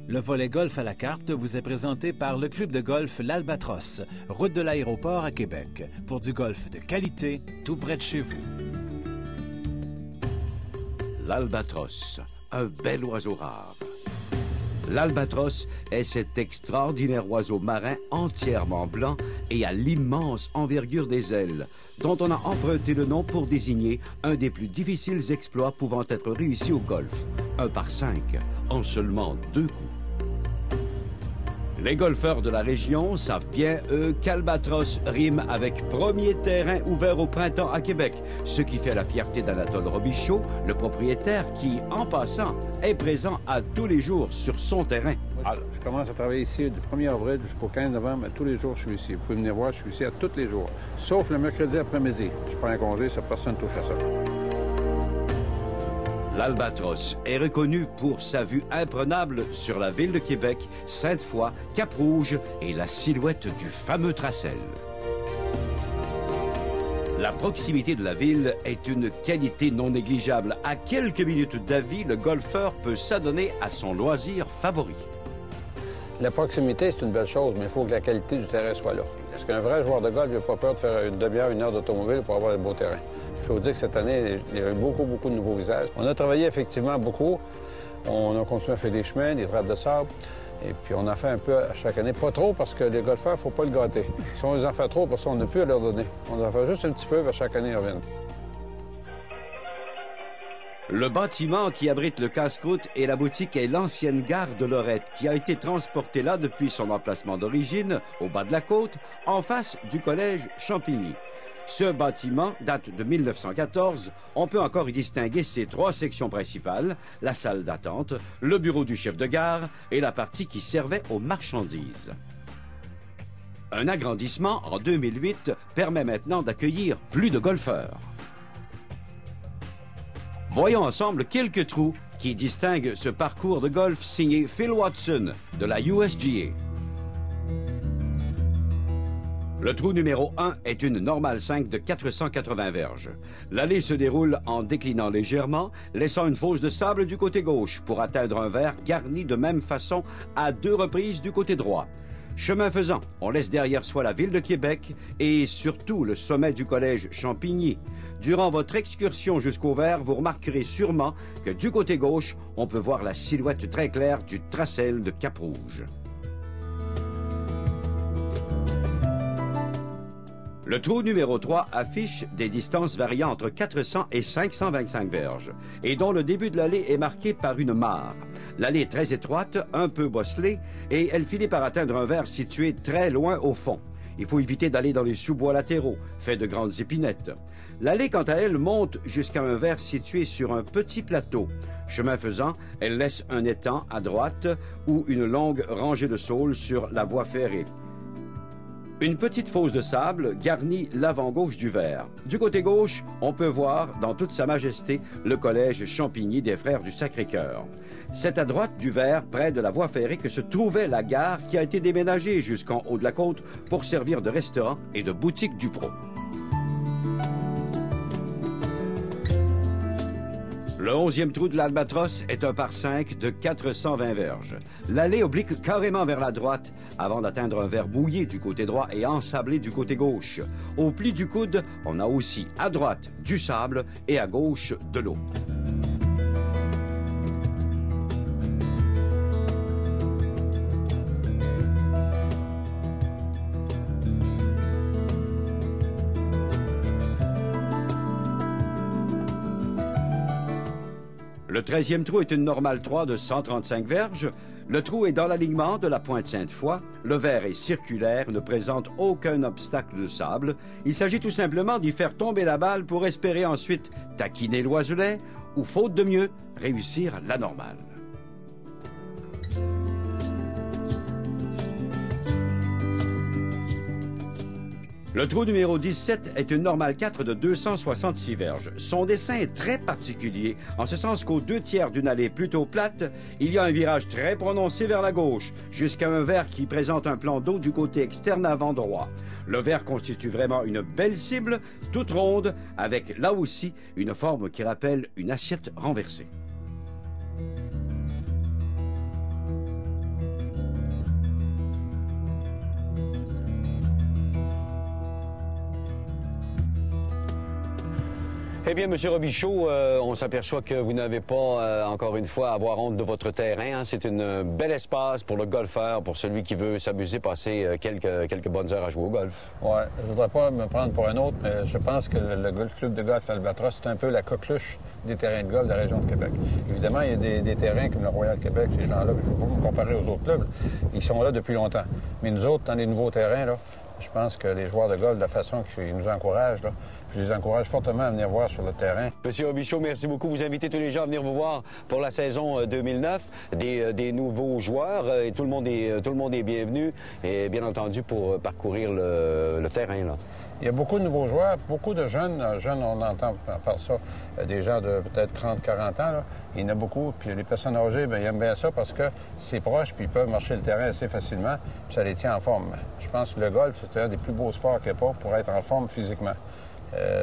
Le volet golf à la carte vous est présenté par le club de golf L'Albatros, route de l'aéroport à Québec, pour du golf de qualité tout près de chez vous. L'Albatros, un bel oiseau rare. L'Albatros est cet extraordinaire oiseau marin entièrement blanc et à l'immense envergure des ailes, dont on a emprunté le nom pour désigner un des plus difficiles exploits pouvant être réussis au golf. 1 par 5, en seulement 2 coups. Les golfeurs de la région savent bien, eux, qu'Albatros rime avec premier terrain ouvert au printemps à Québec, ce qui fait la fierté d'Anatole Robichaud, le propriétaire qui, en passant, est présent à tous les jours sur son terrain. Je commence à travailler ici du 1er avril jusqu'au 15 novembre. Tous les jours, je suis ici. Vous pouvez venir voir, je suis ici à tous les jours. Sauf le mercredi après-midi. Je prends un congé, ça, personne ne touche à ça. L'Albatros est reconnu pour sa vue imprenable sur la ville de Québec, Sainte-Foy, Cap-Rouge et la silhouette du fameux Tracel. La proximité de la ville est une qualité non négligeable. À quelques minutes d'avis, le golfeur peut s'adonner à son loisir favori. La proximité, c'est une belle chose, mais il faut que la qualité du terrain soit là. Parce qu'un vrai joueur de golf, il n'a pas peur de faire une demi-heure, 1 heure d'automobile pour avoir un beau terrain. Il faut dire que cette année, il y a eu beaucoup de nouveaux visages. On a travaillé effectivement beaucoup. On a continué à faire des chemins, des trappes de sable. Et puis on en fait un peu à chaque année. Pas trop, parce que les golfeurs, il ne faut pas le gâter. Si on les en fait trop, pour ça, on n'a plus à leur donner. On en fait juste un petit peu, puis chaque année, ils reviennent. Le bâtiment qui abrite le casse-croûte et la boutique est l'ancienne gare de Lorette, qui a été transportée là depuis son emplacement d'origine, au bas de la côte, en face du collège Champigny. Ce bâtiment date de 1914. On peut encore y distinguer ses 3 sections principales, la salle d'attente, le bureau du chef de gare et la partie qui servait aux marchandises. Un agrandissement en 2008 permet maintenant d'accueillir plus de golfeurs. Voyons ensemble quelques trous qui distinguent ce parcours de golf signé Phil Watson de la USGA. Le trou numéro 1 est une normale 5 de 480 verges. L'allée se déroule en déclinant légèrement, laissant une fosse de sable du côté gauche pour atteindre un verre garni de même façon à 2 reprises du côté droit. Chemin faisant, on laisse derrière soi la ville de Québec et surtout le sommet du collège Champigny. Durant votre excursion jusqu'au verre, vous remarquerez sûrement que du côté gauche, on peut voir la silhouette très claire du Tracel de Cap-Rouge. Le trou numéro 3 affiche des distances variant entre 400 et 525 verges et dont le début de l'allée est marqué par une mare. L'allée est très étroite, un peu bosselée et elle finit par atteindre un verre situé très loin au fond. Il faut éviter d'aller dans les sous-bois latéraux, faits de grandes épinettes. L'allée, quant à elle, monte jusqu'à un verre situé sur un petit plateau. Chemin faisant, elle laisse un étang à droite ou une longue rangée de saules sur la voie ferrée. Une petite fosse de sable garnit l'avant-gauche du verre. Du côté gauche, on peut voir, dans toute sa majesté, le collège Champigny des Frères du Sacré-Cœur. C'est à droite du verre, près de la voie ferrée, que se trouvait la gare qui a été déménagée jusqu'en haut de la côte pour servir de restaurant et de boutique du pro. Le 11e trou de l'Albatros est un par 5 de 420 verges. L'allée oblique carrément vers la droite avant d'atteindre un verre mouillé du côté droit et ensablé du côté gauche. Au pli du coude, on a aussi à droite du sable et à gauche de l'eau. Le 13e trou est une normale 3 de 135 verges. Le trou est dans l'alignement de la pointe Sainte-Foy. Le verre est circulaire, ne présente aucun obstacle de sable. Il s'agit tout simplement d'y faire tomber la balle pour espérer ensuite taquiner l'oiselet ou, faute de mieux, réussir la normale. Le trou numéro 17 est une normale 4 de 266 verges. Son dessin est très particulier, en ce sens qu'aux 2 tiers d'une allée plutôt plate, il y a un virage très prononcé vers la gauche, jusqu'à un verre qui présente un plan d'eau du côté externe avant droit. Le verre constitue vraiment une belle cible, toute ronde, avec là aussi une forme qui rappelle une assiette renversée. Eh bien, M. Robichaud, on s'aperçoit que vous n'avez pas, encore une fois, à avoir honte de votre terrain. Hein. C'est un bel espace pour le golfeur, pour celui qui veut s'amuser, passer quelques bonnes heures à jouer au golf. Oui, je voudrais pas me prendre pour un autre, mais je pense que le club de golf Albatros, c'est un peu la coqueluche des terrains de golf de la région de Québec. Évidemment, il y a des terrains comme le Royal Québec, ces gens-là, je ne veux pas me comparer aux autres clubs, ils sont là depuis longtemps. Mais nous autres, dans les nouveaux terrains, là, je pense que les joueurs de golf, de la façon qu'ils nous encouragent, là, je les encourage fortement à venir voir sur le terrain. Monsieur Robichaud, merci beaucoup. Vous invitez tous les gens à venir vous voir pour la saison 2009, des nouveaux joueurs, et tout le monde est bienvenu, et bien entendu pour parcourir le terrain, là. Il y a beaucoup de nouveaux joueurs, beaucoup de jeunes. Jeunes, on entend par ça, des gens de peut-être 30, 40 ans, là. Il y en a beaucoup. Puis les personnes âgées, bien, ils aiment bien ça parce que c'est proche, puis ils peuvent marcher le terrain assez facilement, puis ça les tient en forme. Je pense que le golf, c'est un des plus beaux sports qu'il y a pas pour être en forme physiquement.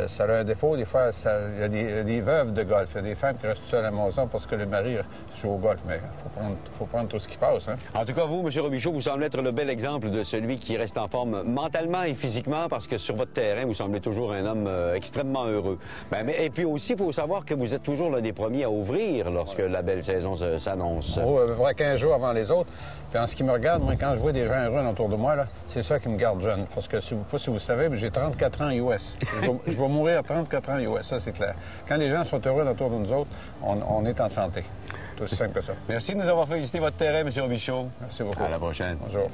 Ça a un défaut, des fois, il y a des veuves de golf. Il y a des femmes qui restent seules à la maison parce que le mari joue au golf. Mais il faut prendre tout ce qui passe. Hein? En tout cas, vous, M. Robichaud, vous semblez être le bel exemple de celui qui reste en forme mentalement et physiquement parce que sur votre terrain, vous semblez toujours un homme extrêmement heureux. Et puis aussi, il faut savoir que vous êtes toujours l'un des premiers à ouvrir lorsque la belle saison s'annonce. Oh, à peu près 15 jours avant les autres. Puis en ce qui me regarde, moi, quand je vois des gens heureux autour de moi, c'est ça qui me garde jeune. Parce que, si vous savez, j'ai 34 ans US. Je vais mourir à 34 ans US, ça c'est clair. Quand les gens sont heureux autour de nous autres, on est en santé. C'est aussi simple que ça. Merci de nous avoir fait visiter votre terrain, M. Robichaud. Merci beaucoup. À la prochaine. Bonjour.